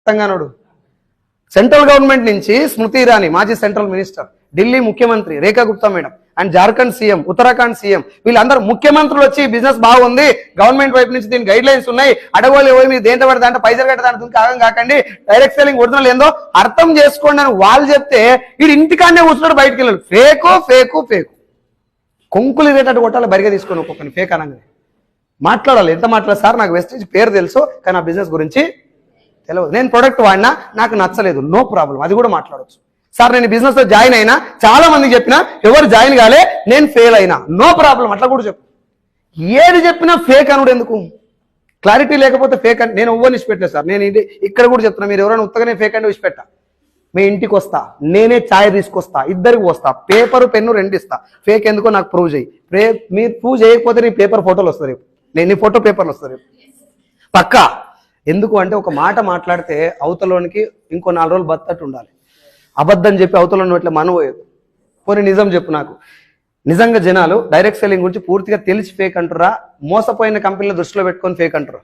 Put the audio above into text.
తెలంగాణడు central government నుంచి స్మృతి ఇరానీ మాజీ central minister, Delhi ముఖ్యమంత్రి Rekha Gupta madam and Jharkhand CM, Uttarakhand CM, వీళ్ళందరూ ముఖ్యమంత్రులు వచ్చి బిజినెస్ బాగుంది, గవర్నమెంట్ వైపు నుంచి దీని గైడ్ లైన్స్ ఉన్నాయి, అడగోలు పోయి మీరు దేంట్లో పడితే అంటే పైసలు కట్టడానికి కాగం కాకండి, డైరెక్ట్ సెల్లింగ్ ఒరిజినల్ ఏందో అర్థం చేసుకోండి అని వాళ్ళు చెప్తే వీడు ఇంటికాడనే కూర్చున్నాడు, బయటకు వెళ్ళాడు. ఫేకు ఫేకు ఫేకు కొంకులు ఇదేటట్టు కొట్టాలి, బరిగా తీసుకొని ఒక్కొక్కరిని ఫేక్ అనగానే మాట్లాడాలి. ఎంత మాట్లాడాలి సార్, నాకు వెస్టేజ్ పేరు తెలుసు కానీ ఆ బిజినెస్ గురించి తెలియదు, నేను ప్రొడక్ట్ వాడినా నాకు నచ్చలేదు, నో ప్రాబ్లం, అది కూడా మాట్లాడవచ్చు. సార్ నేను బిజినెస్ లో జాయిన్ అయినా, చాలా మందికి చెప్పినా ఎవరు జాయిన్ కాలే, నేను ఫెయిల్ అయినా, నో ప్రాబ్లం, అట్లా కూడా చెప్పు. ఏది చెప్పినా ఫేక్ అనుడు ఎందుకు? క్లారిటీ లేకపోతే ఫేక్ అని నేను ఎవ్వరిని ఇచ్చిపెట్టలేదు సార్. నేను ఇక్కడ కూడా చెప్తున్నా, మీరు ఎవరైనా ఉత్తగానే ఫేక్ అంటే ఇచ్చిపెట్టా, మీ ఇంటికి వస్తా, నేనే ఛాయ్ తీసుకొస్తా, ఇద్దరికి వస్తా, పేపరు పెన్ను రెండు ఇస్తా, ఫేక్ ఎందుకో నాకు ప్రూవ్ చేయి. మీరు ప్రూవ్ చేయకపోతే నీ పేపర్ ఫోటోలు వస్తారు, నేను నీ ఫోటో పేపర్లు వస్తారు పక్కా. ఎందుకు అంటే ఒక మాట మాట్లాడితే అవతలోనికి ఇంకో 4 రోజులు బత్తట్టు ఉండాలి. అబద్ధం చెప్పి అవతలను ఇట్లా మనపోయేది. పోనీ నిజం చెప్పు నాకు, నిజంగా జనాలు డైరెక్ట్ సెల్లింగ్ గురించి పూర్తిగా తెలిసి ఫేక్ అంటురా, మోసపోయిన కంపెనీల దృష్టిలో పెట్టుకొని ఫేక్ అంటారు?